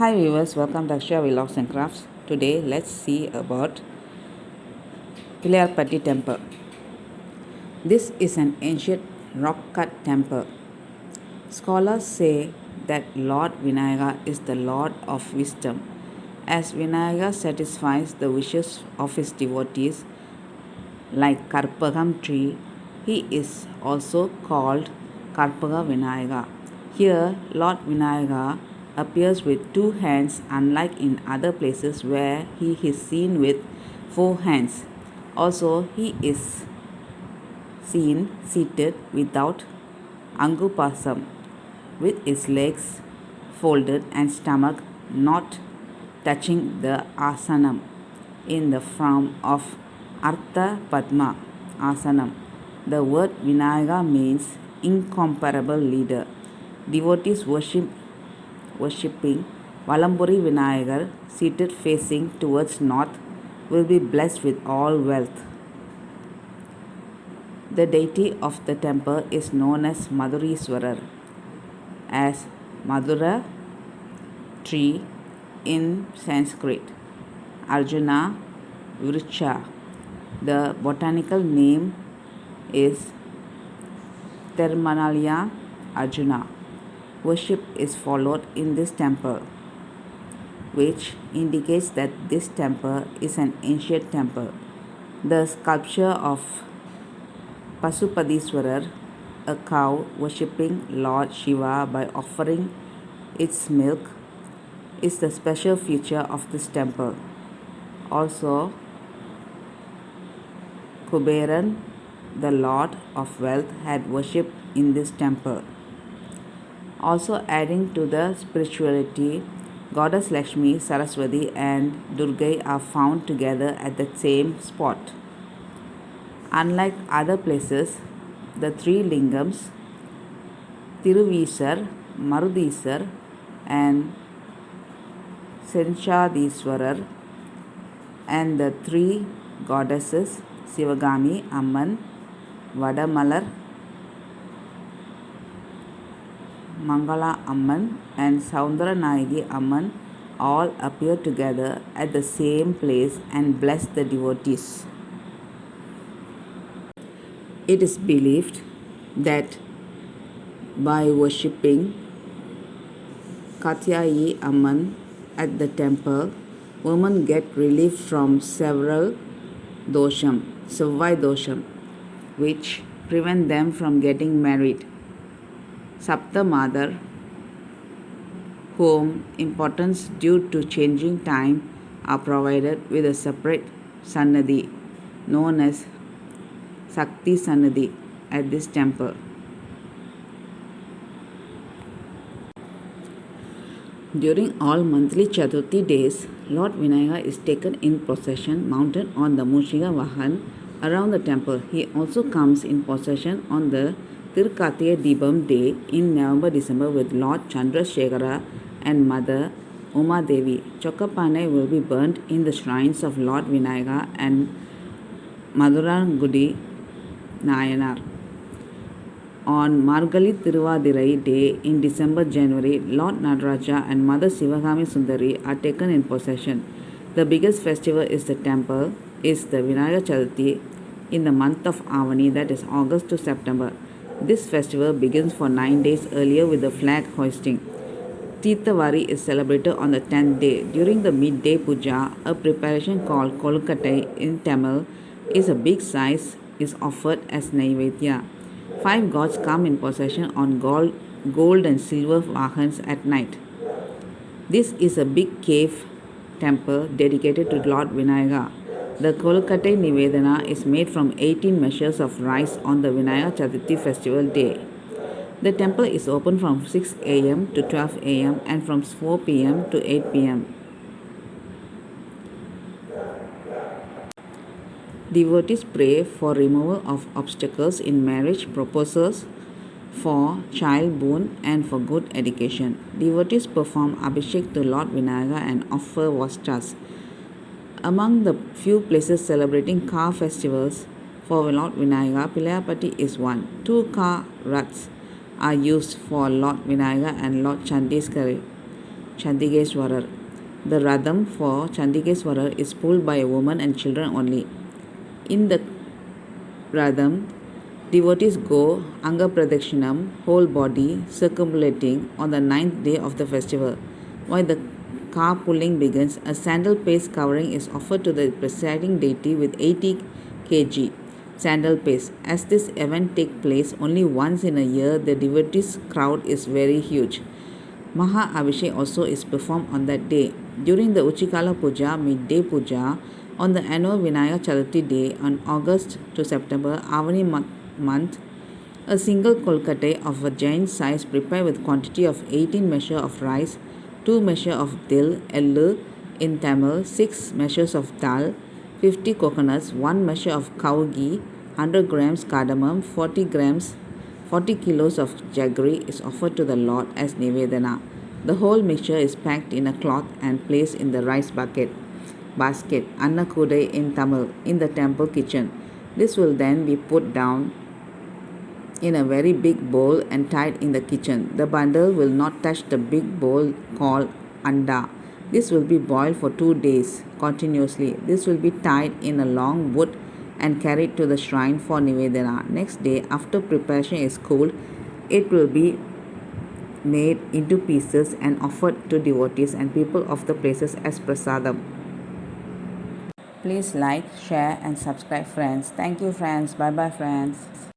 Hi viewers, welcome to Akshaya Vlogs and Crafts. Today let's see about Pillarpatti temple. This is an ancient rock-cut temple. Scholars say that Lord Vinayaka is the Lord of wisdom. As Vinayaka satisfies the wishes of his devotees, like Karpagam tree, he is also called Karpaga Vinayaka. Here, Lord Vinayaka appears with two hands, unlike in other places where he is seen with four hands. Also, he is seen seated without angupasam, with his legs folded and stomach not touching the asanam, in the form of Artha Padma Asanam. The word Vinayaka means incomparable leader. Devotees worshipping Valamburi Vinayakar, seated facing towards north, will be blessed with all wealth. The deity of the temple is known as Maduriswarar, as Madura tree in Sanskrit, Arjuna Vriksha. The botanical name is Terminalia Arjuna. Worship is followed in this temple, which indicates that this temple is an ancient temple. The sculpture of Pasupadiswarar, a cow worshipping Lord Shiva by offering its milk, is the special feature of this temple. Also, Kuberan, the Lord of Wealth, had worshipped in this temple. Also adding to the spirituality, Goddess Lakshmi, Saraswati and Durga are found together at the same spot. Unlike other places, the three lingams, Tiruvisar, Marudisar and Senchadiswarar, and the three goddesses, Sivagami Amman, Vadamalar, Mangala Amman and Saundaranayagi Amman, all appear together at the same place and bless the devotees. It is believed that by worshipping Katyayi Amman at the temple, women get relief from several dosham, which prevent them from getting married. Sapta Mother, whom importance due to changing time are provided with a separate Sannadhi known as Sakti Sannadhi at this temple. During all monthly Chaturthi days, Lord Vinayaka is taken in procession mounted on the Mushiga Vahan around the temple. He also comes in procession on the Tirkartiya Deepam day in November-December with Lord Chandrasekhara and Mother Uma Devi. Chokkapane will be burnt in the shrines of Lord Vinayaka and Madurangudi Nayanar. On Margali Tiruvadirai day in December-January, Lord Nadaraja and Mother Sivagami Sundari are taken in procession. The biggest festival is the Vinayaka Chaturthi in the month of Avani, that is August to September. This festival begins for 9 days earlier with the flag hoisting. Tirthavari is celebrated on the 10th day. During the midday puja, a preparation called Kolukattai in Tamil is a big size is offered as Naivedya. 5 gods come in procession on gold and silver vahans at night. This is a big cave temple dedicated to Lord Vinayaka. The Kolukattai Nivedana is made from 18 measures of rice on the Vinayaka Chaturthi festival day. The temple is open from 6 am to 12 am and from 4 pm to 8 pm. Devotees pray for removal of obstacles in marriage, proposals, for child boon and for good education. Devotees perform Abhishek to Lord Vinayaka and offer vastras. Among the few places celebrating car festivals for Lord Vinayaka, Pillarpatti is one. 2 car ruts are used for Lord Vinayaka and Lord Chandiskari. Chandigeswarar. The Radham for Chandigeswarar is pulled by a woman and children only. In the Radham, devotees go Anga Pradkshinam, whole body, circumambulating on the ninth day of the festival. While the car pulling begins, a sandal paste covering is offered to the presiding deity with 80 kg sandal paste. As this event takes place only once in a year, the devotees crowd is very huge. Maha Abhishek also is performed on that day. During the Uchikala Puja, midday puja, on the annual Vinaya Chaturthi day on August to September, Avani month, a single kolkate of a giant size prepared with quantity of 18 measure of rice, 2 measure of dil, ellu in Tamil, 6 measures of dal, 50 coconuts, 1 measure of cow ghee, 100 grams cardamom, 40 kilos of jaggery is offered to the Lord as Nivedana. The whole mixture is packed in a cloth and placed in the rice basket, Annakudai in Tamil, in the temple kitchen. This will then be put down in a very big bowl and tied in the kitchen. The bundle will not touch the big bowl called anda. This will be boiled for 2 days continuously. This will be tied in a long wood and carried to the shrine for Nivedana. Next day, after preparation is cooled, it will be made into pieces and offered to devotees and people of the places as prasadam. Please like, share and subscribe friends. Thank you friends. Bye bye friends.